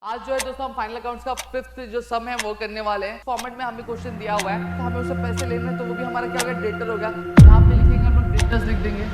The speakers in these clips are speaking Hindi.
आज जो है दोस्तों हम फाइनल अकाउंट्स का फिफ्थ जो सम है वो करने वाले हैं। फॉर्मेट में हमें क्वेश्चन दिया हुआ है तो हमें उससे पैसे लेने हैं, तो वो भी हमारा क्या होगा, डेटर होगा। यहाँ पे लिखेंगे हम लोग डेटर्स लिख देंगे।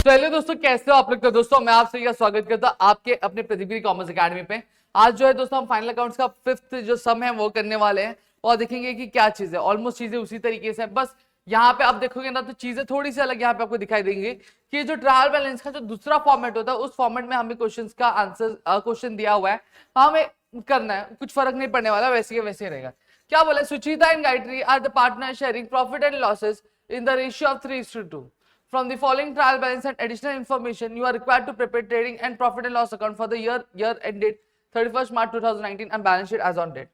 तो हेलो दोस्तों, कैसे हो आप लोग। तो दोस्तों मैं आपसे यह स्वागत करता हूँ आपके अपने प्रतिगिरी कॉमर्स अकेडमी पे। आज जो है दोस्तों हम फाइनल अकाउंट्स का फिफ्थ जो सम है वो करने वाले हैं और देखेंगे कि क्या चीज है। ऑलमोस्ट चीजें उसी तरीके से, बस यहाँ पे आप देखोगे ना तो चीजें थोड़ी सी अलग यहाँ पे आपको दिखाई देंगी कि जो ट्रायल बैलेंस का जो दूसरा फॉर्मेट होता है उस फॉर्मेट में हमें क्वेश्चंस का आंसर क्वेश्चन दिया हुआ है, हमें करना है, कुछ फर्क नहीं पड़ने वाला, वैसे ही वैसे रहेगा। क्या बोला, Suchita and Gayatri are the partner sharing profit and losses in the ratio of 3:2. From the following trial balance and additional information, you are required to prepare trading and profit and loss account for the year ended 31st March 2019 and balance sheet as on date.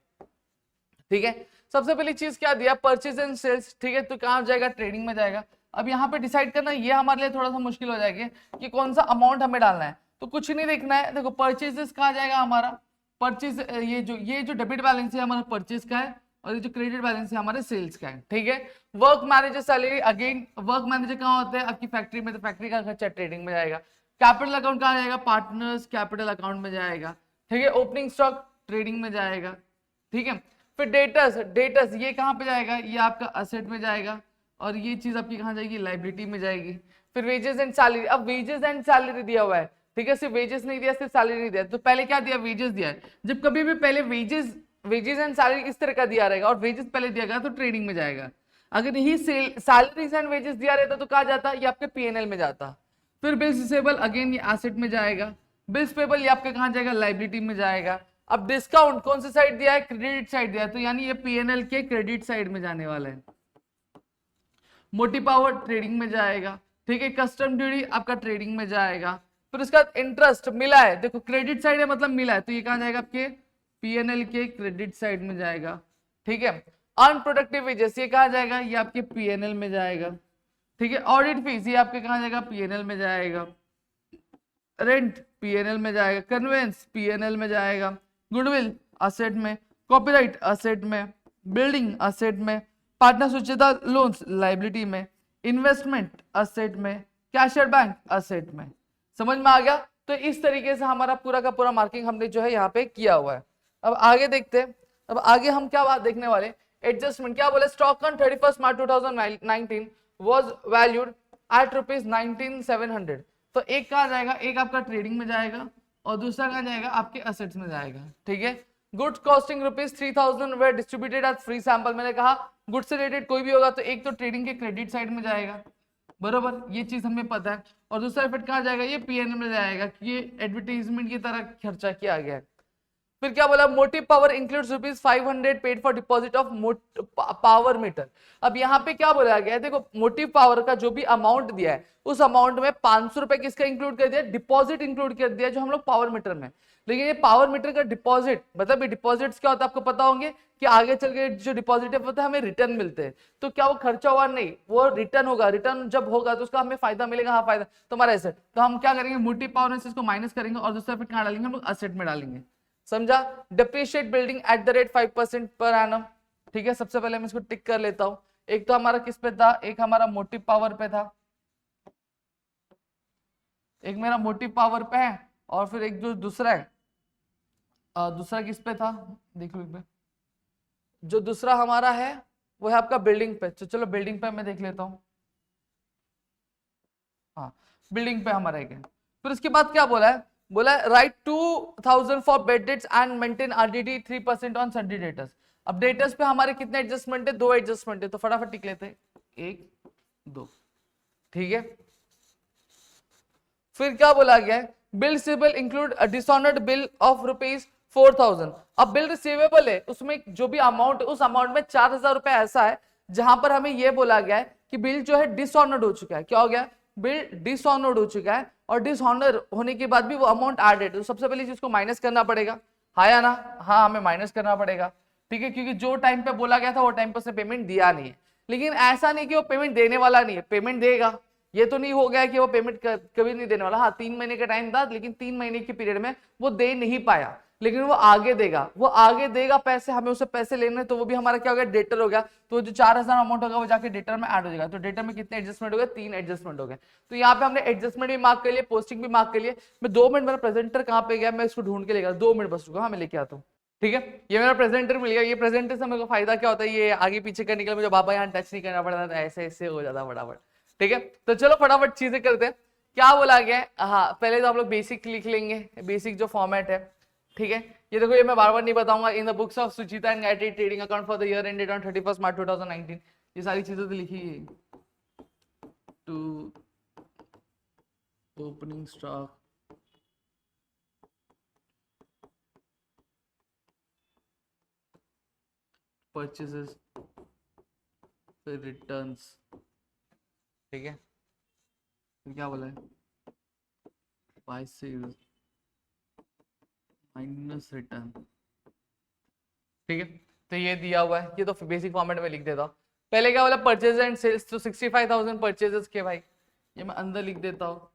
ठीक है, सबसे पहली चीज क्या दिया, परचेज एंड सेल्स। ठीक है, तो कहाँ जाएगा, ट्रेडिंग में जाएगा। अब यहाँ पे डिसाइड करना ये हमारे लिए थोड़ा सा मुश्किल हो जाएगा कि कौन सा अमाउंट हमें डालना है। तो कुछ नहीं देखना है, देखो परचेजेस कहाँ जाएगा हमारा, परचेज ये जो डेबिट बैलेंस है हमारा परचेज का है और ये जो क्रेडिट बैलेंस है हमारे सेल्स का है। ठीक है, work manager salary, again work manager कहाँ होते हैं आपकी फैक्ट्री में, तो फैक्ट्री का खर्चा ट्रेडिंग में जाएगा। कैपिटल अकाउंट कहाँ जाएगा, पार्टनर्स कैपिटल अकाउंट में जाएगा। ठीक है, ओपनिंग स्टॉक ट्रेडिंग में जाएगा। ठीक है, फिर डेटर्स ये कहाँ पे जाएगा, ये आपका असेट में जाएगा और ये चीज आपकी कहाँ जाएगी, लाइबिलिटी में जाएगी। फिर वेजेस एंड सैलरी, अब वेजेस एंड सैलरी दिया हुआ है। ठीक है, सिर्फ वेजेस नहीं दिया, सिर्फ सैलरी नहीं दिया, तो पहले क्या दिया, वेजेस दिया है। जब कभी भी पहले वेजेस एंड सैलरी इस तरह का दिया रहेगा और वेजेस पहले दिया गया तो ट्रेडिंग में जाएगा। अगर यही सैलरीज एंड वेजेस दिया रहता तो कहा जाता, ये आपके पीएनएल में जाता। फिर बिल्स रिसीवेबल, अगेन ये एसेट में जाएगा। बिल्स पेबल ये आपका कहाँ जाएगा, लाइबिलिटी में जाएगा। अब डिस्काउंट कौन सी साइड दिया है, क्रेडिट साइड दिया है, तो यानी ये पीएनएल के क्रेडिट साइड में जाने वाला है। मोटी पावर ट्रेडिंग में जाएगा। ठीक है, कस्टम ड्यूटी आपका ट्रेडिंग में जाएगा। फिर उसका इंटरेस्ट मिला है, देखो क्रेडिट साइड है मतलब मिला है, तो ये कहाँ जाएगा, आपके पीएनएल के क्रेडिट साइड में जाएगा। ठीक है, अनप्रोडक्टिव वेजेस ये कहाँ जाएगा, ये आपके पीएनएल में जाएगा। ठीक है, ऑडिट फीस ये आपके कहाँ जाएगा, पीएनएल में जाएगा। रेंट पीएनएल में जाएगा। कन्वेंस पीएनएल में जाएगा। गुडविल असेट में। कॉपीराइट असेट में। बिल्डिंग असेट में। पार्टनर सुचिता लोन्स लाइबिलिटी में। इन्वेस्टमेंट असेट में। कैशियर बैंक असेट में। समझ में आ गया। तो इस तरीके से हमारा पूरा का पूरा मार्किंग हमने जो है यहाँ पे किया हुआ है। अब आगे देखते हैं, अब आगे हम क्या बात देखने वाले, एडजस्टमेंट। क्या बोले, stock on 31st March 2019 was valued at ₹19,700। तो एक कहाँ जाएगा, एक आपका ट्रेडिंग में जाएगा और दूसरा कहाँ जाएगा, आपके असेट्स में जाएगा। ठीक है, गुड्स कॉस्टिंग ₹3,000 वे डिस्ट्रीब्यूटेड एज फ्री सैंपल। मैंने कहा गुड्स से रिलेटेड कोई भी होगा तो एक तो ट्रेडिंग के क्रेडिट साइड में जाएगा, बरोबर, ये चीज हमें पता है। और दूसरा इफेक्ट कहाँ जाएगा, ये पीएनएल में जाएगा, ये एडवर्टाइजमेंट की तरह खर्चा किया गया है। फिर क्या बोला, motive power includes ₹500 paid for deposit of power meter. अब यहाँ पे क्या बोला गया है, देखो मोटिव पावर का जो भी अमाउंट दिया है उस अमाउंट में 500 रुपए किसका इंक्लूड कर दिया, डिपॉजिट इंक्लूड कर दिया जो हम लोग पावर मीटर में। लेकिन ये पावर मीटर का डिपॉजिट, मतलब ये डिपॉजिट्स क्या होता है आपको पता होंगे कि आगे चल के जो डिपॉजिट होता है हमें रिटर्न मिलते हैं। तो क्या वो खर्चा हुआ, नहीं, वो रिटर्न होगा। रिटर्न जब होगा तो उसका हमें फायदा मिलेगा। हाँ, फायदा तुम्हारा एसेट, तो हम क्या करेंगे, मोटिव पावर में से इसको माइनस करेंगे और दूसरा फिर कहाँ डालेंगे, हम लोग असेट में डालेंगे। समझा। Depreciate building at the rate 5% per annum. ठीक है, सबसे पहले मैं इसको टिक कर लेता हूं। एक तो हमारा किस पे था, एक हमारा मोटिव पावर पे था, एक मेरा मोटिव पावर पे है और फिर एक जो दूसरा है, दूसरा किस पे था, देख लो एक बार। जो दूसरा हमारा है वो है आपका बिल्डिंग पे। तो चलो बिल्डिंग पे मैं देख लेता हूँ। हाँ, बिल्डिंग पे हमारा एक है। फिर उसके बाद क्या बोला है, बोला right 2000 for bad debts and maintain RDD 3% on Sunday debtors. अब डेटर्स पे हमारे कितने एडजस्टमेंट है, 2 एडजस्टमेंट है, तो फटाफट टिक लेते हैं, 1 2। ठीक है, फिर क्या बोला गया है, bill receivable include dishonoured bill of ₹4,000। अब बिल रिसीवेबल है, उसमें जो भी अमाउंट, उस अमाउंट में 4,000 रुपए ऐसा है जहां पर हमें यह बोला गया है कि बिल जो है डिसऑनर्ड हो चुका है। क्या हो गया, बिल डिसऑनर्ड हो चुका है और डिसऑनर होने के बाद भी वो अमाउंट एडेड, तो सबसे पहले चीज को माइनस करना पड़ेगा। हाँ या ना, हाँ हमें माइनस करना पड़ेगा। ठीक है, क्योंकि जो टाइम पे बोला गया था वो टाइम पे उसने पेमेंट दिया नहीं है। लेकिन ऐसा नहीं कि वो पेमेंट देने वाला नहीं है, पेमेंट देगा, ये तो नहीं हो गया कि वो पेमेंट कभी नहीं देने वाला, हाँ 3 महीने का टाइम था, लेकिन 3 महीने के पीरियड में वो दे नहीं पाया, लेकिन वो आगे देगा, वो आगे देगा पैसे, हमें उससे पैसे लेने, तो वो भी हमारा क्या हो गया, डेटर हो गया। तो जो 4,000 अमाउंट होगा वो जाके डेटर में ऐड हो जाएगा। तो डेटर में कितने एडजस्टमेंट हो गए, 3 एडजस्टमेंट हो गए। तो यहाँ पे हमने एडजस्टमेंट भी मार्क कर लिए, पोस्टिंग भी मार्क कर लिए। मैं 2 मिनट, मेरा प्रेजेंटर कहाँ पे गया, मैं इसको ढूंढ के लेगा, 2 मिनट बस रुको, हाँ मैं लेके आता हूँ। ठीक है, ये मेरा प्रेजेंटर मिल गया। ये प्रेजेंटर से मेरे को फायदा क्या होता है, ये आगे पीछे करने के लिए मुझे बाबा यहाँ टच नहीं करना पड़ता था, ऐसे ऐसे हो जाता फटाफट। ठीक है, तो चलो फटाफट चीजें करते हैं। क्या बोला गया है, हाँ पहले तो आप लोग बेसिक लिख लेंगे, बेसिक जो फॉर्मेट है। ठीक है, ये देखो, ये मैं बार बार नहीं बताऊंगा। In the books of Suchita and Gayatri trading account for the year ended on 31 मार्च 2019, ये सारी चीजें तो लिखी है। टू ओपनिंग स्टॉक, परचेसेस, फिर रिटर्न्स। ठीक है, फिर क्या बोला है, बाय सेल्स माइनस रिटर्न। ठीक है, तो ये दिया हुआ है, ये तो बेसिक फॉर्मेट में लिख देता हूँ। पहले क्या बोला, परचेज एंड सेल्स, तो 65,000 परचेजेस के भाई, ये मैं अंदर लिख देता हूँ।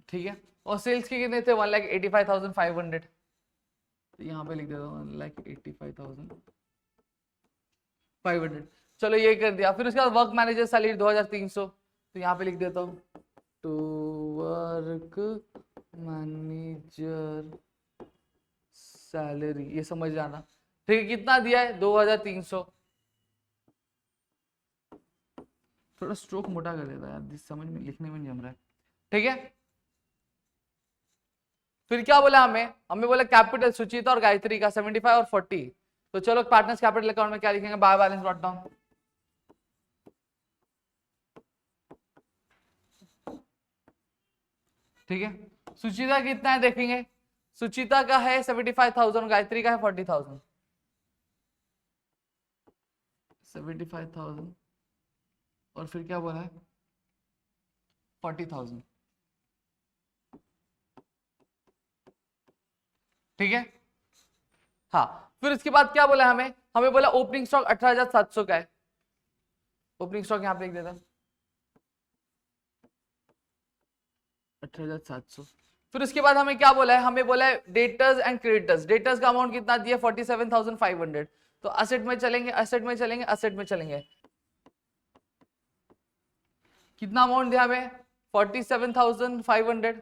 ठीक है, और सेल्स के कितने थे, 1,85,500, तो यहाँ पे लिख देता हूँ 1,85,500। चलो ये कर दिया। फिर उसके बाद वर्क मैनेजर सैलरी 2,300, तो यहाँ पे लिख देता हूँ टू वर्क मैनेजर सैलरी, ये समझ जाना। ठीक है, कितना दिया है, 2,300। थोड़ा स्ट्रोक मोटा कर देता यार, समझ में लिखने में नहीं जम रहा है। ठीक है, फिर क्या बोला हमें, हमें बोला कैपिटल सुचिता और गायत्री का 75 और 40। तो चलो पार्टनर्स कैपिटल अकाउंट में क्या लिखेंगे, बाय बैलेंस ब्रॉट डाउन। ठीक है, सुचिता कितना है देखेंगे, सुचिता का है 75,000, गायत्री का है 40,000। 75,000 और फिर क्या बोला है, 40,000। ठीक है, हाँ फिर उसके बाद क्या बोला हमें, हमें बोला ओपनिंग स्टॉक 18,700 का है। ओपनिंग स्टॉक यहाँ पे लिख देता, 18,700। फिर उसके बाद हमें क्या बोला है, हमें बोला है डेटर्स एंड क्रेडिटर्स। डेटर्स का अमाउंट कितना दिया, 47,500। तो असेट में चलेंगे, असेट में चलेंगे, असेट में चलेंगे। कितना अमाउंट दिया हमें, 47,500,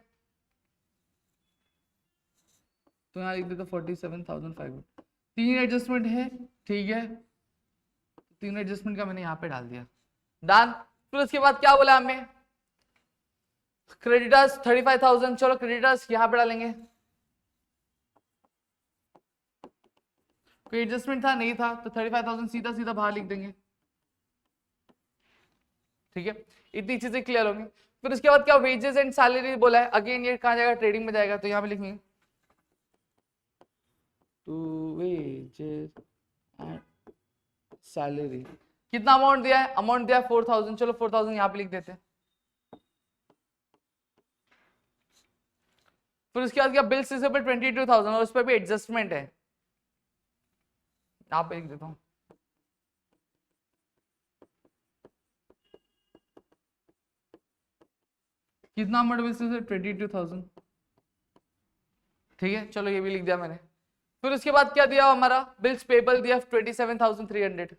तो यहाँ लिख देता 47,500। 3 एडजस्टमेंट है, ठीक है, 3 एडजस्टमेंट का मैंने यहाँ पे डाल दिया, डन। फिर उसके बाद क्या बोला हमें, क्रेडिटर्स 35,000, चलो क्रेडिटर्स यहाँ पे डालेंगे। कोई एडजस्टमेंट था, नहीं था, तो 35,000 सीधा सीधा बाहर लिख देंगे। ठीक है, इतनी चीजें क्लियर होंगी। फिर उसके बाद क्या, वेजेस एंड सैलरी बोला है, अगेन ये कहाँ जाएगा, ट्रेडिंग में जाएगा, तो यहाँ पे लिखेंगे टू वेजेस एंड सैलरी। कितना अमाउंट दिया है, अमाउंट दिया है 4,000, चलो 4,000 यहाँ पे लिख देते हैं। फिर उसके बाद क्या, बिल्स इस पे 22,000 और उस पर भी एडजस्टमेंट है, यहाँ पे लिख देता हूँ। कितना अमाउंट बिल्स है, 22,000। ठीक है, चलो ये भी लिख दिया मैंने। फिर उसके बाद क्या दिया हमारा, बिल्स पेबल दिया 27,300।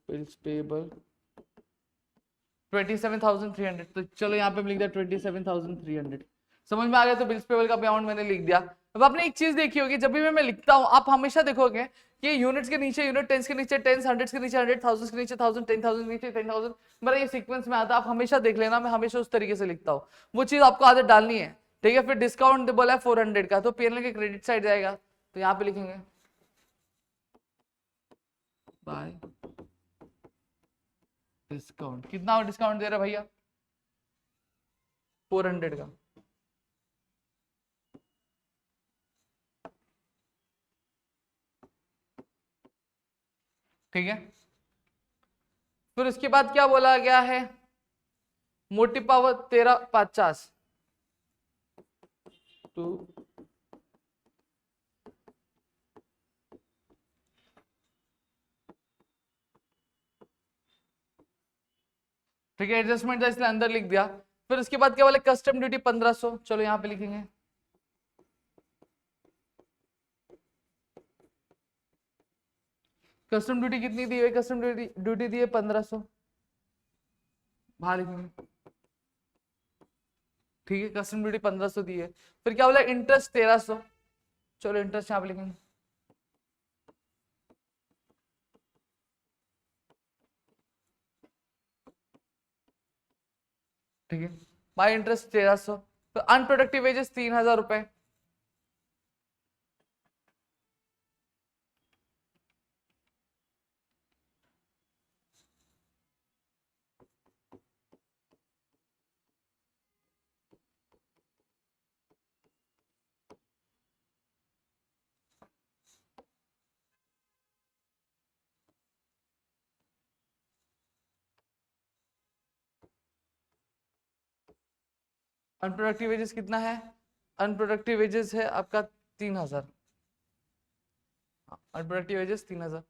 बिल्स पेबल 27,300, तो चलो यहाँ पे लिख दिया 27,300। समझ में आ गया, तो बिल्स पेबल का अमाउंट मैंने लिख दिया। अब आपने एक चीज देखी होगी, जब भी मैं लिखता हूँ आप हमेशा देखोगे कि यूनिट्स के नीचे यूनिट, टेंस के नीचे टेंस, हंड्रेड्स के नीचे हंड्रेड, थाउजेंड्स के नीचे थाउजेंड, 10,000 के नीचे 10,000, मेरा ये सीक्वेंस में आता है, आप हमेशा देख लेना, मैं हमेशा उस तरीके से लिखता हूँ, वो चीज आपको आदत डालनी है। ठीक है, फिर डिस्काउंट बोला है 400 का, तो पीएनएल के क्रेडिट साइड जाएगा, तो यहाँ पे लिखेंगे बाय डिस्काउंट। कितना डिस्काउंट दे रहा है भैया, 400 का। ठीक है, फिर उसके बाद क्या बोला गया है, मोटी पावर 13,50 टू ठीक है, एडजस्टमेंट था इसलिए अंदर लिख दिया। फिर उसके बाद क्या बोले, कस्टम ड्यूटी 1500, चलो यहाँ पे लिखेंगे। कस्टम ड्यूटी कितनी दी है, कस्टम ड्यूटी दी है 1500, बाहर लिखेंगे। ठीक है, कस्टम ड्यूटी 1500 दी है। फिर क्या बोला, इंटरेस्ट 1300, चलो इंटरेस्ट यहाँ पे लिखेंगे। ठीक है, बाय इंटरेस्ट 1300। तो अनप्रोडक्टिव वेजेस 3000 रुपए, अनप्रोडक्टिव वेजेस कितना है, अनप्रोडक्टिव वेजेस है आपका 3000, अनप्रोडक्टिव वेजेस 3000।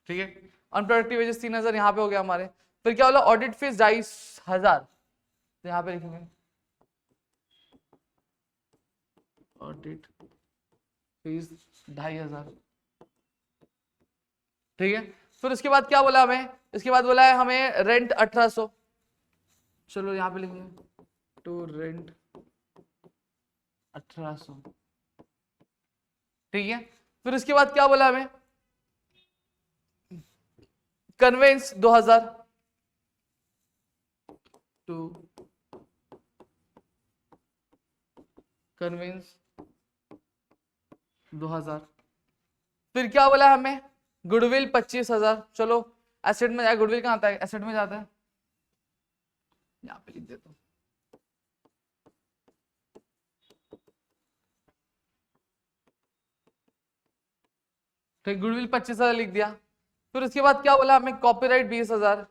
ठीक है, अनप्रोडक्टिव वेजेस 3000 यहाँ पे हो गया हमारे। फिर क्या बोला, ऑडिट फीस 2500, तो यहाँ पे लिखेंगे ऑडिट फीस 2500। ठीक है, फिर उसके बाद क्या बोला हमें, इसके बाद बोला है हमें रेंट 1800, चलो यहाँ पे लिखेंगे टू रेंट 1800। ठीक है, फिर उसके बाद क्या बोला हमें, कन्वेंस 2000 टू कन्वेंस 2000। फिर क्या बोला हमें, गुडविल 25,000, चलो एसेट में जाए, गुडविल कहाँ आता है, एसेट में जाता है, यहाँ पे लिख देता हूँ। ठीक, गुडविल 25,000 लिख दिया। फिर उसके बाद क्या बोला हमें, कॉपीराइट 20,000,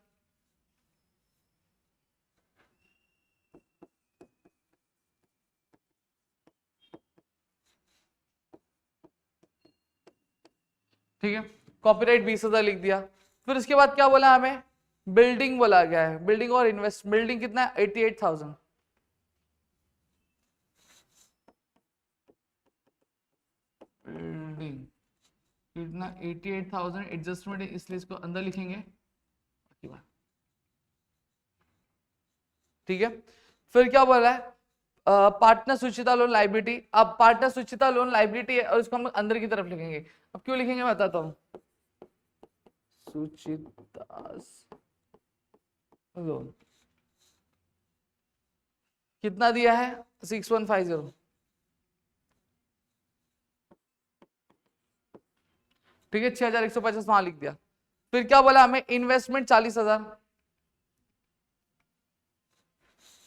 ठीक है, कॉपीराइट 20,000 लिख दिया। फिर उसके बाद क्या बोला हमें, बिल्डिंग बोला गया है, बिल्डिंग और इन्वेस्ट, बिल्डिंग कितना है 88,000, बिल्डिंग कितना 88,000, एडजस्टमेंट है इसलिए इसको अंदर लिखेंगे। ठीक है, फिर क्या बोला है, पार्टनर सुचिता लोन लाइबिलिटी, अब पार्टनर सुचिता लोन लाइबिलिटी है और इसको हम अंदर की तरफ लिखेंगे। अब क्यों लिखेंगे मैं बताता हूं, सुचितास लोन कितना दिया है 6150, ठीक है, 6150 वहां लिख दिया। फिर क्या बोला हमें, इन्वेस्टमेंट 40,000,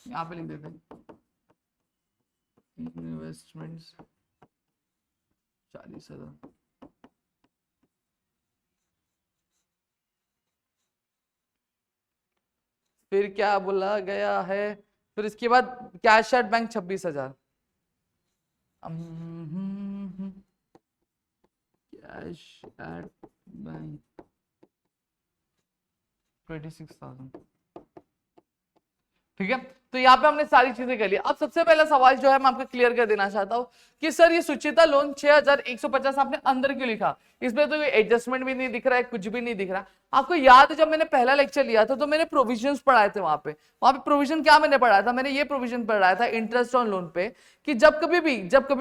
यहां पे लिख देते हैं इन्वेस्टमेंट्स 40,000। फिर क्या बोला गया है, फिर इसके बाद cash at bank 26,000, cash at bank 26,000। ठीक है, तो यहाँ पे हमने सारी चीजें कर ली। अब सबसे पहला सवाल जो है मैं आपको क्लियर कर देना चाहता हूँ कि सर ये सुचिता लोन 6150 आपने अंदर क्यों लिखा, इसमें तो कोई एडजस्टमेंट भी नहीं दिख रहा है, कुछ भी नहीं दिख रहा। आपको याद है जब मैंने पहला लेक्चर लिया था तो मैंने प्रोविजंस पढ़ाए थे, वहां पे प्रोविजन क्या मैंने पढ़ाया था, मैंने ये प्रोविजन पढ़ाया था इंटरेस्ट ऑन लोन पे, कि जब कभी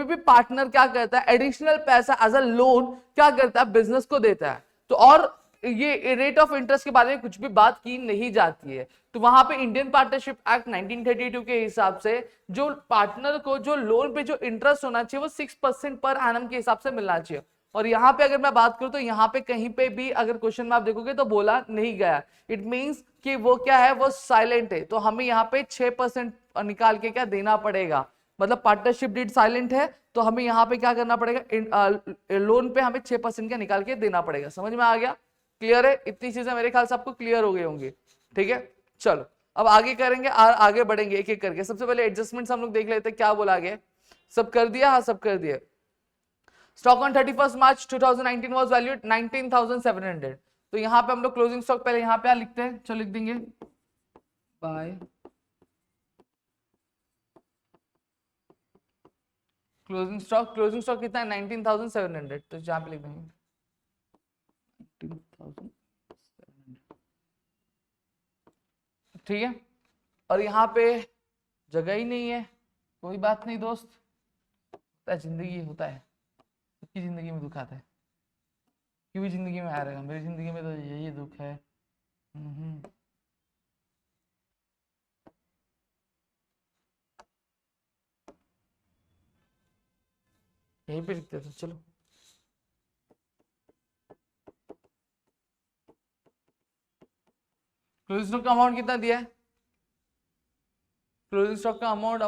भी पार्टनर क्या करता है, एडिशनल पैसा एज अ लोन क्या करता है, बिजनेस को देता है, तो और ये रेट ऑफ इंटरेस्ट के बारे में कुछ भी बात की नहीं जाती है। तो वहां पे इंडियन पार्टनरशिप एक्ट 1932 के हिसाब से जो पार्टनर को जो लोन पे जो इंटरेस्ट होना चाहिए वो 6% पर एनम के हिसाब से मिलना चाहिए। और यहाँ पे अगर मैं बात करूं तो यहाँ पे कहीं पे भी अगर क्वेश्चन में आप देखोगे तो बोला नहीं गया, इट मींस कि वो क्या है, वो साइलेंट है, तो हमें यहाँ पे 6% निकाल के क्या देना पड़ेगा, मतलब पार्टनरशिप डीड साइलेंट है तो हमें यहाँ पे क्या करना पड़ेगा, लोन पे हमें 6% का निकाल के देना पड़ेगा। समझ में आ गया, क्लियर है, इतनी चीजें मेरे ख्याल से आपको क्लियर हो गई होंगी। ठीक है, चलो अब आगे करेंगे, आगे बढ़ेंगे एक एक करके। सबसे पहले एडजस्टमेंट्स हम लोग देख लेते हैं क्या बोला गया, सब कर दिया, हाँ सब कर दिया। Stock on 31 March 2019 was valued 19,700, तो यहाँ पे हम लोग क्लोजिंग स्टॉक पहले यहाँ पे लिखते हैं, चलो लिख देंगे बाय क्लोजिंग स्टॉक कितना है 19,700, तो यहाँ पे लिख देंगे 19,700, ठीक है। और यहाँ पे जगह ही नहीं है, कोई बात नहीं दोस्त, होता है, जिंदगी होता है, सबकी जिंदगी में दुख आता है, क्यों भी जिंदगी में आ रहेगा, मेरी जिंदगी में तो यही दुख है। यहीं पे लिखते थे, चलो क्लोजिंग स्टॉक का अमाउंट कितना दिया है, क्लोजिंग स्टॉक का अमाउंट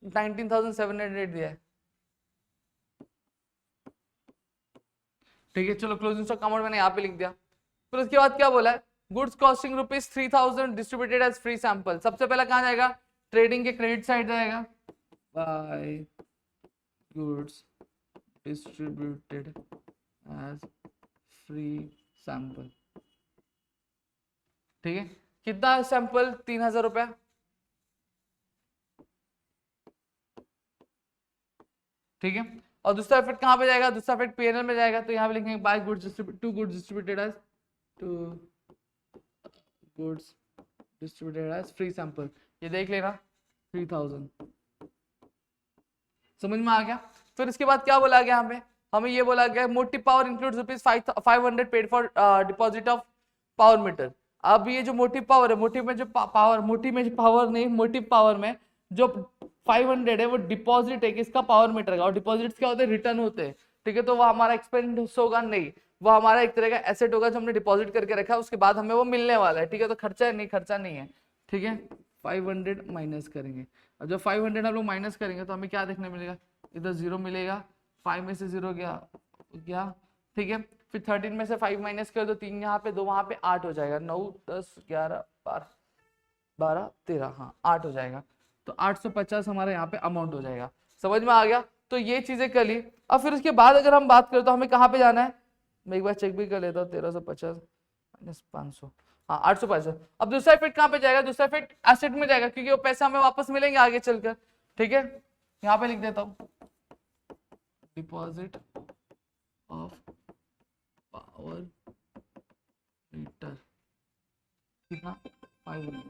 19,700 दिया है, ठीक है। चलो क्लोजिंग स्टॉक का अमाउंट मैंने यहाँ पे लिख दिया। फिर उसके बाद क्या बोला है, goods costing ₹3,000 distributed as free sample. सबसे पहला कहाँ जाएगा, ट्रेडिंग के क्रेडिट साइड जाएगा, by goods distributed as free sample, ठीक है। कितना सैंपल, 3,000 रुपया, ठीक है। और दूसरा इफेक्ट कहाँ पे जाएगा, दूसरा इफेक्ट पीएनएल में जाएगा, तो यहाँ पे लिखेंगे by goods to goods distributed as free sample, ये देख लेना 3,000, समझ में आ गया। फिर इसके बाद क्या बोला गया हमें, ये बोला गया motive power includes ₹500 paid for deposit of power meter. अब ये जो मोटिव पावर है, मोटिव में जो पावर में जो 500 है वो डिपॉजिट है किसका, पावर मीटर का। और डिपॉजिट्स क्या होते हैं, रिटर्न होते हैं, ठीक है। तो वो हमारा एक्सपेंस होगा नहीं, वो हमारा एक तरह का एसेट होगा जो हमने डिपॉजिट करके रखा है, उसके बाद हमें वो मिलने वाला है, ठीक है। तो खर्चा नहीं है, ठीक है। 500 माइनस करेंगे, और जब 500 हम लोग माइनस करेंगे तो हमें क्या देखने मिलेगा, इधर 0 मिलेगा, 5 में से 0 गया, ठीक है। फिर 13 में से 5 माइनस कर दो, 3 यहाँ पे 2 वहां पे, 8 हो जाएगा, 9 10 11 12 13, हाँ 8 हो जाएगा। तो 850 हमारा यहाँ पे अमाउंट हो जाएगा, समझ में आ गया। तो ये चीजें कर ली। अब फिर उसके बाद अगर हम बात करें तो हमें कहाँ पे जाना है, मैं एक बार चेक भी कर लेता हूँ, 1350 माइनस 500, हाँ 850। अब दूसरा इफेक्ट कहाँ पे जाएगा, दूसरा इफेक्ट एसेट में जाएगा, क्योंकि वो पैसे हमें वापस मिलेंगे आगे चलकर, ठीक है। यहाँ पे लिख देता हूँ डिपॉजिट ऑफ पावर मीटर, कितना 500,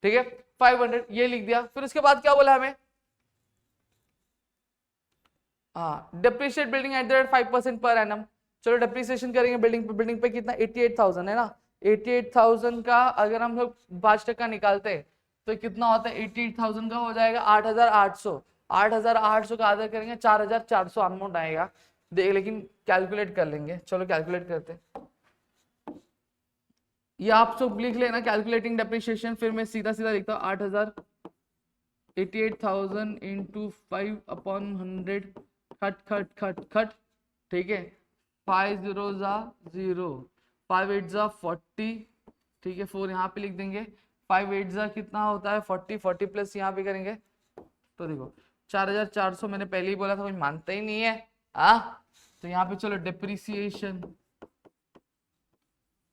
ठीक है 500, ये लिख दिया। फिर उसके बाद क्या बोला हमें, हाँ depreciate building at the rate 5% per annum. चलो डिप्रिसिएशन करेंगे बिल्डिंग पे कितना 88,000 है ना, 88,000 का अगर हम लोग 5% निकालते हैं तो कितना होता है, 88,000 का हो जाएगा 8,800, 8,800 का आधा करेंगे 4,400 अमाउंट आएगा, देख लेकिन कैलकुलेट कर लेंगे, चलो कैलकुलेट करते हैं। ये आप सब लिख लेना कैलकुलेटिंग डेप्रिसिएशन, फिर मैं सीधा लिखता हूँ 88,000 इंटू 5/100, खट, ठीक है। 5 0 0, 5 8 40, ठीक है। 4 यहाँ पे लिख देंगे, 5 8 कितना होता है 40 प्लस यहाँ पे करेंगे तो देखो 4,400, मैंने पहले ही बोला था, कोई मानता ही नहीं है, तो यहाँ पे चलो डिप्रिसिएशन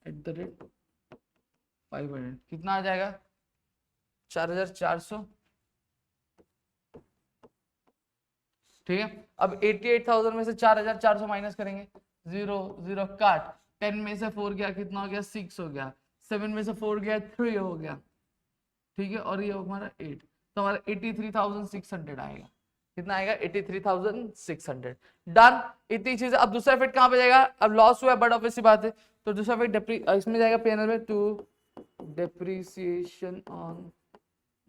एट द रेट 500 कितना आ जाएगा 4,400, ठीक है। अब 88,000 में से 4,400 माइनस करेंगे, 0 0 काट, 10 में से 4 गया कितना हो गया 6 हो गया, 7 में से 4 गया 3 हो गया, ठीक है। और ये हमारा 8, तो हमारा 83,600 आएगा, कितना आएगा 83,600, डन। इतनी चीजें। अब दूसरा इफेक्ट कहाँ पे जाएगा, अब लॉस हुआ है बट ऑब्वियस सी बात है, तो दूसरा इफेक्ट इसमें जाएगा पीएनएल में, टू डेप्रिसिएशन ऑन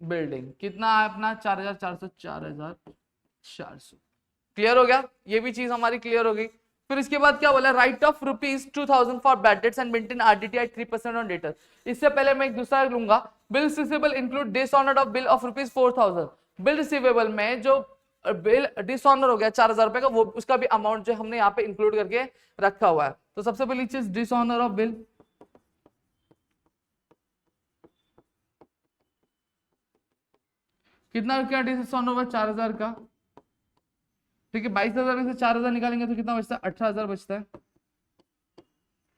बिल्डिंग, कितना है अपना 4,400, 4,400, क्लियर हो गया, ये भी चीज हमारी क्लियर हो गई। फिर इसके बाद क्या बोला, write off ₹2,000 for bad debts and maintain RDT at 3% on debtor. इससे पहले मैं एक दूसरा लूंगा, bill receivable include dishonoured of bill of ₹4,000। Bill receivable में जो बिल डिसऑनर हो गया 4,000 रुपए का, वो उसका भी अमाउंट जो हमने यहाँ पे इंक्लूड करके रखा हुआ है। तो सबसे पहली चीज डिसऑनर ऑफ बिल, कितना क्या डिसऑनर हुआ 4,000 का, ठीक है। 22,000 में से 4,000 निकालेंगे तो कितना बचता है 18,000 बचता है,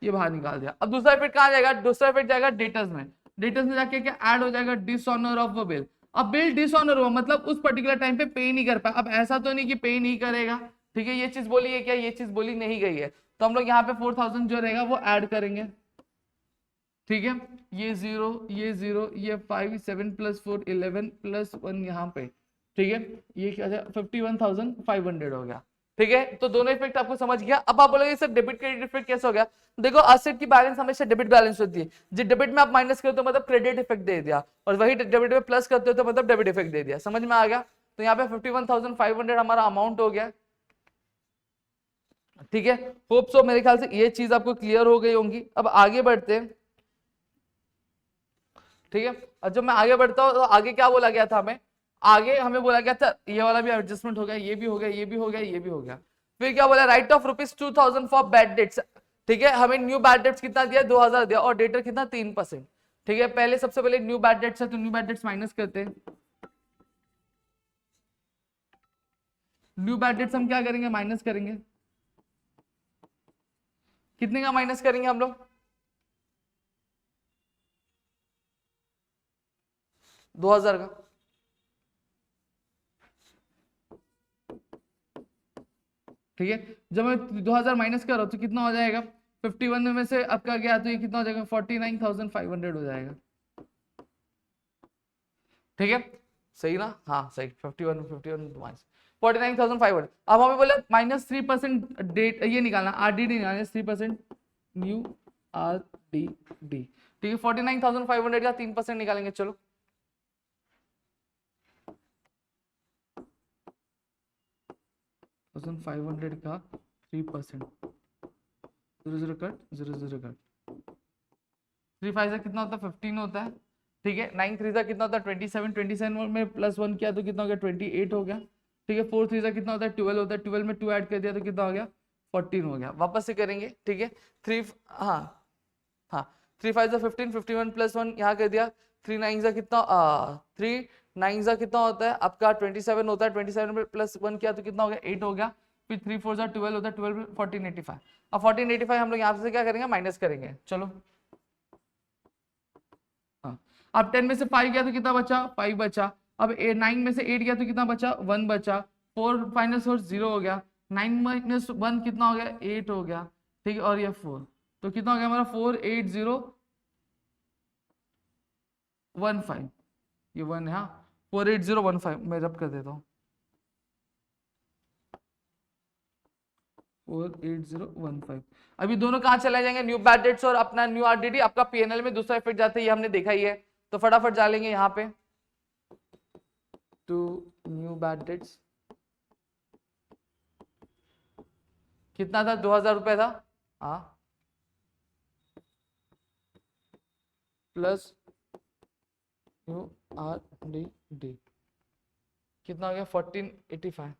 ये बाहर निकाल दिया। अब दूसरा इफेक्ट कहाँ जाएगा, दूसरा इफेक्ट जाएगा डेटर्स में। डेटर्स में जाके क्या ऐड हो जाएगा, डिसऑनर ऑफ अ बिल। अब बिल डिसऑनर हुआ मतलब उस पर्टिकुलर टाइम पे पे नहीं कर पाया। अब ऐसा तो नहीं कि पे नहीं करेगा, ठीक है, ये चीज बोली है क्या, ये चीज बोली नहीं गई है, तो हम लोग यहाँ पे 4000 जो रहेगा वो ऐड करेंगे, ठीक है। ये 0, ये 0, ये 5, 7 + 4 11 + 1 यहाँ पे, ठीक है, ये क्या 51,500 हो गया, ठीक है। तो दोनों इफेक्ट आपको समझ गया। अब आप बोलोगे सर डेबिट क्रेडिट इफेक्ट कैसे हो गया, देखो एसेट की बैलेंस हमेशा डेबिट बैलेंस होती है, जो डेबिट में आप माइनस करते हो मतलब क्रेडिट इफेक्ट दे दिया, और वही डेबिट में प्लस करते हो तो मतलब डेबिट इफेक्ट दे दिया, समझ में आ गया। तो यहाँ पे 51,500 हमारा अमाउंट हो गया, ठीक है। होप सो मेरे ख्याल से ये चीज आपको क्लियर हो गई होंगी। अब आगे बढ़ते हैं, ठीक है। और जब मैं आगे बढ़ता हूं तो आगे क्या बोला गया था हमें, आगे हमें बोला गया था ये वाला भी एडजस्टमेंट हो गया, ये भी हो गया, ये भी हो गया, ये भी हो गया। फिर क्या बोला, write off ₹2,000 for bad dates, ठीक है। हमें न्यू बैड डेट्स कितना दिया, 2000 दिया, और डेटर कितना 3%, ठीक है। पहले सबसे पहले न्यू बैड डेट्स है तो न्यू बैड डेट्स माइनस करते हैं। न्यू बैड डेट्स हम क्या करेंगे, माइनस करेंगे, कितने का माइनस करेंगे हम लोग, 2000 का, ठीक है। जब मैं 2000 माइनस कर रहा हूं तो कितना हो जाएगा, 51 में से आपका गया तो ये कितना हो जाएगा, 49,500 हो जाएगा, ठीक है। सही ना, हाँ सही, 51 माइनस 49,500। अब हमें बोले -3% डेट ये निकालना, RDD निकालना, 3% न्यू RDD, ठीक है। 49,500 का 3% निकालेंगे, चलो 500 का 3%, 0 कट 0 कट, 3 5 से कितना होता है, 15 होता है, ठीक है। 9 3 से कितना होता है, 27, 27 में +1 किया तो कितना हो गया, 28 हो गया, ठीक है। 4 3 से कितना होता है, 12 होता है, 12 में 2 ऐड कर दिया तो कितना हो गया, 14 हो गया। वापस से करेंगे, ठीक है। 3 हाँ हाँ 3 5 से 15, 51 + 1 यहाँ कर दिया, 3 9 से कितना 3 9 से कितना होता है आपका 27 होता है, 27 में +1 किया तो कितना हो गया, 8 हो गया। फिर 3 4 से 12 होता है, 12 में 1485। अब 1485 हम लोग यहाँ से क्या करेंगे, माइनस करेंगे, चलो। हाँ, अब 10 में से 5 गया तो कितना बचा, 5 बचा। अब 9 में से 8 गया तो कितना बचा, 1 बचा। 4 -4 0 हो गया, 9 - 1 कितना हो गया, 8 हो गया, ठीक है। और ये 4 तो कितना हो गया हमारा, 48015, ये 1 है, हाँ 48015 मैं रब कर देता हूँ, 48015। अभी दोनों कहाँ चले जाएंगे, न्यू बैड डेट्स और अपना न्यू RDD, आपका PNL में दूसरा इफेक्ट जाता है, ये हमने देखा ही है, तो फटाफट डालेंगे यहाँ पे टू न्यू बैड डेट्स, कितना था, 2000 रुपए था, हाँ, प्लस न्यू RDD कितना हो गया, 1485,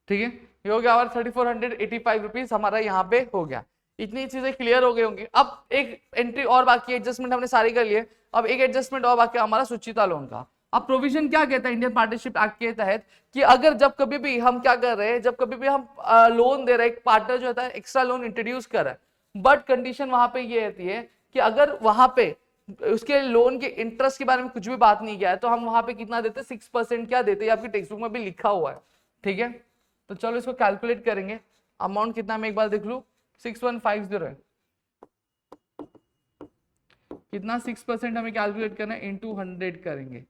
ठीक है। ये हो गया हमारा 3485 रुपीज हमारा यहाँ पे हो गया। इतनी चीजें क्लियर हो गई होंगी। अब एक एंट्री और बाकी, एडजस्टमेंट हमने सारी कर लिए, अब एक एडजस्टमेंट और बाकी हमारा सुचिता लोन का। अब प्रोविजन क्या कहता है इंडियन पार्टनरशिप एक्ट के तहत, कि अगर जब कभी भी हम क्या कर रहे हैं, जब कभी भी हम लोन दे रहे हैं, एक पार्टनर जो होता है एक्स्ट्रा लोन इंट्रोड्यूस कर रहा है, बट कंडीशन वहां पे ये रहती है कि अगर वहां पे उसके लोन के इंटरेस्ट के बारे में कुछ भी बात नहीं किया है, तो हम वहां पे कितना देते हैं, 6% क्या देते हैं, आपकी टेक्स्ट बुक में भी लिखा हुआ है, ठीक है। तो चलो इसको कैलकुलेट करेंगे, अमाउंट कितना मैं एक बार देख लू, 6150 है, कितना 6% हमें कैलकुलेट करना है, इंटू 100 करेंगे,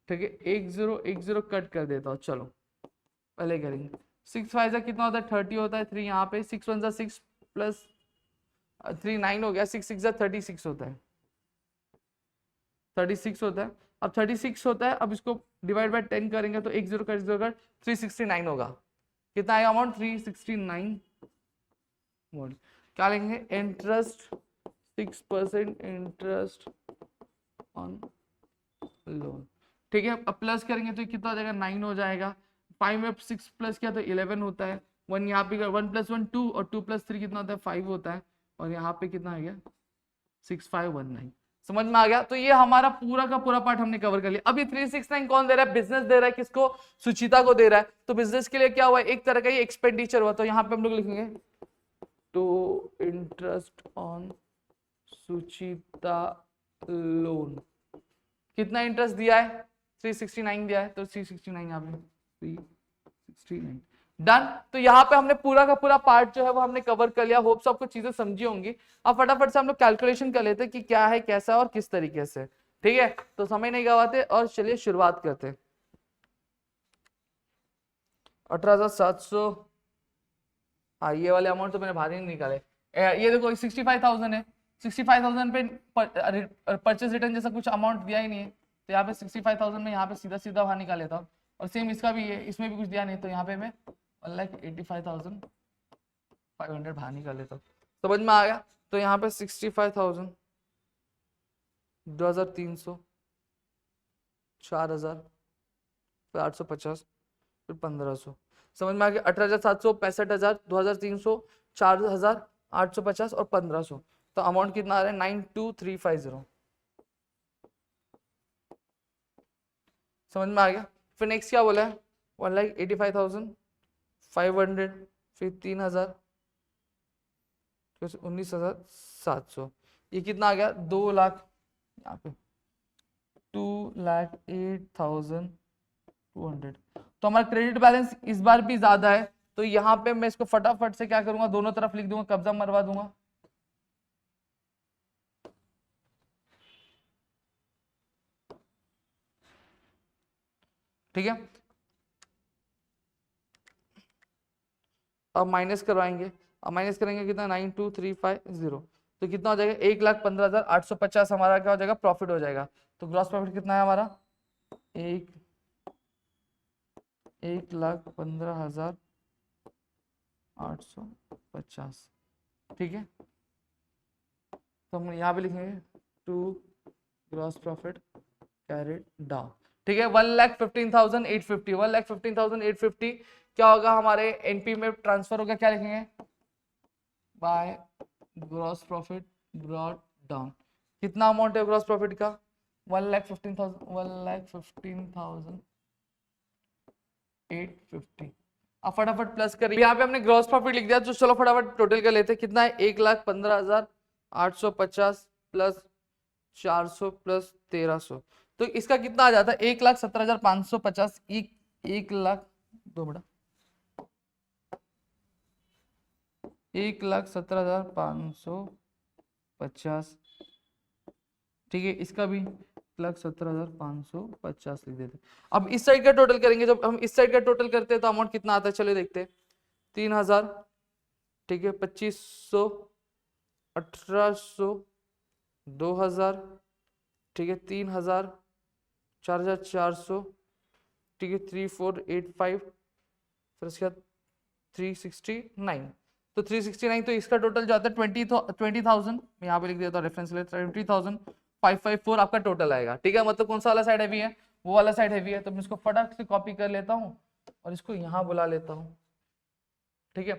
ठीक है। 1010 कट कर देता हूँ, चलो पहले करेंगे। 6 5 का कितना होता है, 30 होता है, 3 यहाँ पे, 6 1 6 प्लस 3 9 हो गया, 6 6 36 होता है, 36 होता है। अब 36 होता है, अब इसको डिवाइड बाय 10 करेंगे तो 10 का 0 का 369 होगा, कितना आएगा अमाउंट, 369 मोड। क्या लेंगे, इंटरेस्ट 6% इंटरेस्ट ऑन लोन, ठीक है। अब प्लस करेंगे तो कितना हो जाएगा, 9 हो जाएगा। 5 में 6 प्लस किया तो 11 होता है। 1 यहाँ पे 1 + 1 2 और 2 + 3 कितना होता है, 5 होता है। और यहाँ पे कितना आ गया, 6519। समझ में आ गया? तो ये हमारा पूरा का पूरा पार्ट हमने कवर कर लिया। अब ये 369 कौन दे रहा है? बिजनेस दे रहा है। किसको? सुचिता को दे रहा है। तो बिजनेस के लिए क्या हुआ? एक तरह का ये एक्सपेंडिचर हुआ। तो यहाँ पे हम लोग लिखेंगे to interest on Suchita loan. कितना इंटरेस्ट दिया है? 369 दिया है, तो 369 यहाँ पे 369 डन। तो यहाँ पे हमने पूरा का पूरा पार्ट जो है वो हमने कवर कर लिया। होप सबको चीजें समझी होंगी। अब फटाफट से हम लोग कैलकुलेशन कर लेते हैं कि क्या है, कैसा है और किस तरीके से। ठीक है, तो समय नहीं गवाते और चलिए शुरुआत करते हैं। 18,700, हाँ ये वाले अमाउंट तो मैंने भारी नहीं निकाले। ये देखो 65,000 है। 65,000 पे परचेज रिटर्न जैसा कुछ अमाउंट दिया ही नहीं है, तो यहाँ पे 65,000 में यहाँ पे सीधा सीधा बाहर निकाल लेता हूँ। और सेम इसका भी है, इसमें भी कुछ दिया नहीं, तो यहाँ पे मैं 1,85,500 बाहर निकाल लेता हूँ। समझ में आ गया? तो यहाँ पे 65,000, 2,300, 4,000, फिर 850, फिर 1,500। समझ में आ गया? 18,700, 65,000, 2,300, 4,000, 850 और 1,500। तो अमाउंट कितना आ रहा है? 92,350। समझ में आ गया? फिर नेक्स्ट क्या बोला है? 1,85,500, फिर 3,000, फिर 19,700। ये कितना आ गया? 2 लाख। यहाँ पे 2,08,200। तो हमारा क्रेडिट बैलेंस इस बार भी ज्यादा है, तो यहाँ पे मैं इसको फटाफट से क्या करूंगा? दोनों तरफ लिख दूंगा, कब्जा मरवा दूंगा। ठीक है, अब माइनस करवाएंगे। अब माइनस करेंगे कितना? 92,350। तो कितना हो जाएगा? 1,15,850 हमारा क्या हो जाएगा? प्रॉफिट हो जाएगा। तो ग्रॉस प्रॉफिट कितना है हमारा? 1,15,850। ठीक है, तो हम यहाँ पे लिखेंगे to gross profit carried down. ठीक है, 1,15,850, 1,15,850 क्या होगा? हमारे एनपी में ट्रांसफर होगा। क्या लिखेंगे? By gross profit brought down. कितना अमाउंट है ग्रॉस प्रॉफिट का? 1,15,000, 1,15,850। अब फटाफट प्लस करिए। यहाँ पे हमने ग्रॉस प्रॉफिट लिख दिया, तो चलो फटाफट टोटल कर लेते हैं। कितना है? 1,15,850 प्लस 400 प्लस 1,300। तो इसका कितना आ जाता है? 1,17,550। 1 लाख, 2 1,17,550। ठीक है, इसका भी 1,17,550 लिख देते। अब इस साइड का टोटल करेंगे। जब हम इस साइड का टोटल करते हैं तो अमाउंट कितना आता है? चलो देखते हैं। 3,000, ठीक है, 2,500, 1,800, 2,000, ठीक है, 3,000, 4,400, ठीक है, 3,485, फिर उसके बाद 369। तो 369, तो इसका टोटल जो आता है 20,000। मैं यहाँ पे लिख देता हूँ रेफरेंस ले, 20,554 आपका टोटल आएगा। ठीक है, मतलब कौन सा वाला साइड हैवी है? वो वाला साइड हैवी है। तो मैं इसको फटाक से कॉपी कर लेता हूँ और इसको यहाँ बुला लेता हूँ। ठीक है,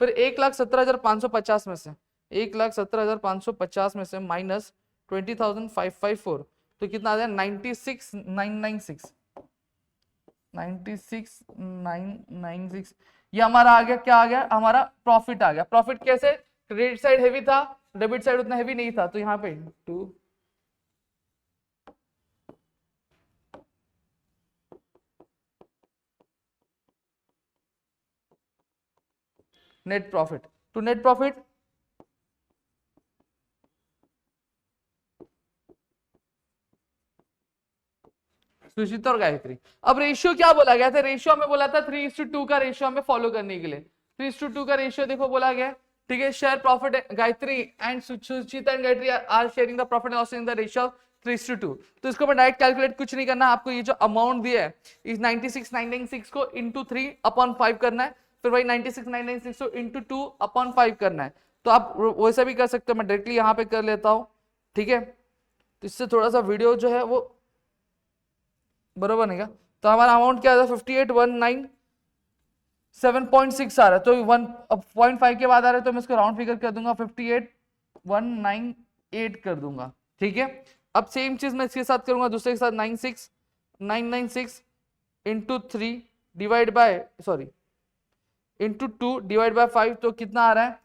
फिर 1,17,550 में से 1,17,550 में से माइनस 20,554, तो कितना आ जाए? 96,996। 96,996। ये हमारा आ गया। क्या आ गया? हमारा प्रॉफिट आ गया। प्रॉफिट कैसे? क्रेडिट साइड हेवी था, डेबिट साइड उतना हेवी नहीं था, तो यहाँ पे 2 net profit to net profit Suchita और गायत्री। अब रेशियो क्या बोला गया था? रेशियो हमें बोला था 3:2 का रेशियो हमें फॉलो करने के लिए। 3:2 का रेशियो देखो बोला गया। ठीक है, share profit Gayatri and Suchita and Gayatri are sharing the profit and loss in the ratio 3:2। तो इसको मैं डायरेक्ट कैलकुलेट कुछ नहीं करना, आपको ये जो अमाउंट दिया है इस 96,996 को इंटू 3/5 करना है, फिर वही 96,996 को इंटू 2/5 करना है। तो आप वैसा भी कर सकते हो, मैं डायरेक्टली यहाँ पे कर लेता हूँ। ठीक है, तो इससे थोड़ा सा वीडियो जो है वो बरोबर नहीं का। तो हमारा अमाउंट क्या था? 58,197.6 आ रहा है। तो 1.5 के बाद आ रहा है, तो मैं इसको राउंड फिगर कर दूंगा, 58,198 कर दूंगा। ठीक है, अब सेम चीज मैं इसके साथ करूंगा, दूसरे के साथ 96996 into 3 divide by sorry into 2 divide by 5, तो कितना आ रहा है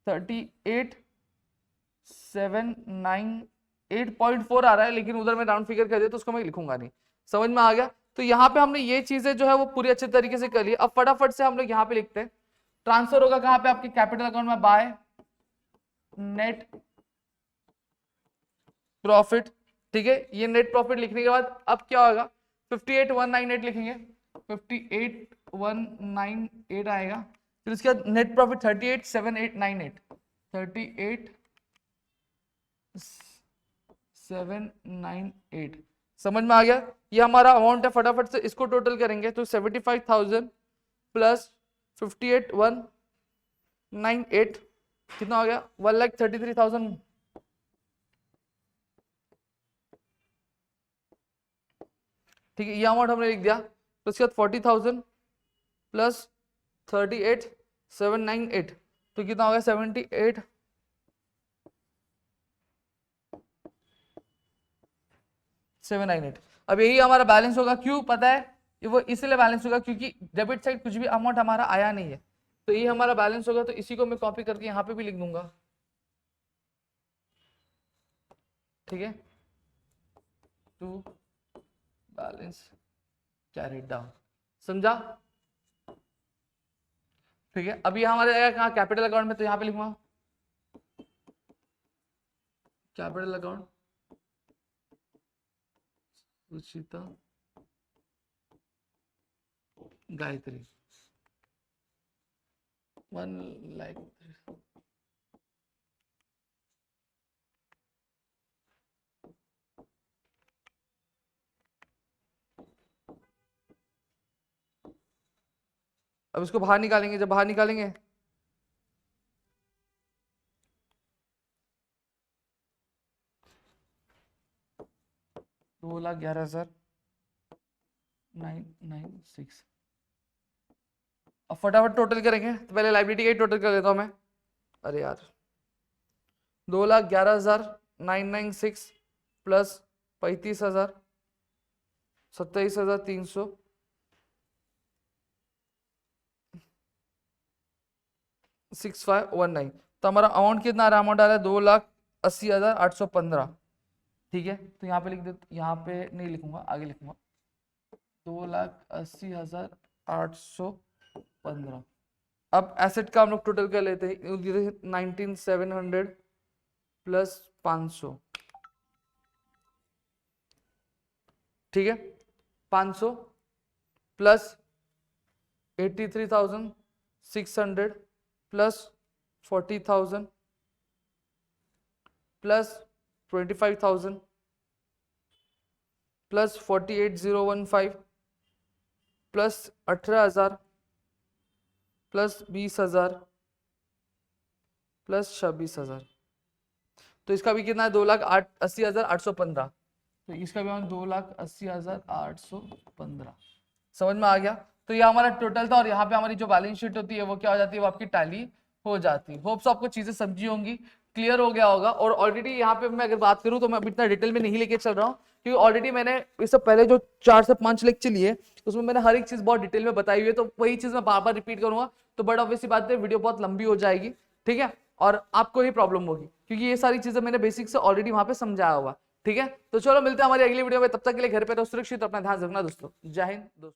38,798.4 आ रहा है, लेकिन उधर मैं राउंड फिगर कर दिया तो उसको मैं लिखूंगा नहीं। समझ में आ गया? तो यहाँ पे हमने ये चीजें जो है वो पूरी अच्छे तरीके से कर ली। अब फटाफट से हम लोग यहाँ पे लिखते हैं, ट्रांसफर होगा कहाँ पे, आपके कैपिटल अकाउंट में बाय नेट प्रॉफिट। ठीक है, ये नेट प्रॉफिट लिखने के बाद अब क्या होगा, 58,198 लिखेंगे, 58,198 आएगा। फिर उसके बाद नेट प्रॉफिट 38,798, 38,798। समझ में आ गया? ये हमारा अमाउंट है। फटाफट से इसको टोटल करेंगे तो 75,000 प्लस 58,198 कितना हो गया, 1,33,000। ठीक है, ये अमाउंट हमने लिख दिया। तो उसके बाद 40,000 प्लस 38,798 तो कितना हो गया 78,798। अब यही हमारा बैलेंस होगा। क्यों पता है? वो इसलिए बैलेंस होगा क्योंकि डेबिट साइड कुछ भी अमाउंट हमारा आया नहीं है, तो ये हमारा बैलेंस होगा। तो इसी को मैं कॉपी करके यहाँ पे भी लिख दूंगा। ठीक है, टू बैलेंस कैरिड डाउन। समझा? ठीक है, अभी हमारे आएगा कहाँ, कैपिटल अकाउंट में, तो यहाँ पे लिखूंगा कैपिटल अकाउंट सुचिता गायत्री 1 लाख। अब इसको बाहर निकालेंगे, जब बाहर निकालेंगे 2,11,996। अब फटाफट टोटल करेंगे, तो पहले लाइबिलिटी का ही टोटल कर देता हूं मैं। अरे यार, 2,11,996 प्लस 35,000 27,300 6519। तो हमारा अमाउंट कितना आ रहा है, अमाउंट आ रहा है 2,80,815। ठीक है, तो यहाँ पे लिख दे, यहाँ पे नहीं लिखूंगा, आगे लिखूंगा 2,80,815। अब एसेट का हम लोग टोटल कर लेते हैं, 19,700 प्लस 500। ठीक है, 500 plus 83,600 plus 40,000 plus 25,000 plus 48,015 plus 18,000 plus 20,000 plus 26,000। तो इसका भी कितना है, 2,80,815। तो इसका भी हम 2,80,815। समझ में आ गया? तो ये हमारा टोटल था, और यहाँ पे हमारी जो बैलेंस शीट होती है वो क्या हो जाती है, वो आपकी टैली हो जाती है। होप्स आपको चीजें समझी होंगी, क्लियर हो गया होगा। और ऑलरेडी यहाँ पे मैं अगर बात करूँ तो मैं अभी इतना डिटेल में नहीं लेके चल रहा हूँ, क्योंकि ऑलरेडी मैंने इससे पहले जो 4 से 5 लेक्चर लिए उसमें मैंने हर एक चीज बहुत डिटेल में बताई हुई है, तो वही चीज मैं बार बार रिपीट करूंगा तो बट ऑब्वियसली बात है, वीडियो बहुत लंबी हो जाएगी। ठीक है, और आपको ही प्रॉब्लम होगी, क्योंकि ये सारी चीजें मैंने बेसिक से ऑलरेडी वहां पे समझाया हुआ। ठीक है, तो चलो मिलते हैं हमारी अगली वीडियो में, तब तक के लिए घर पे रहो सुरक्षित, अपना ध्यान रखना दोस्तों। जय हिंद दोस्तों।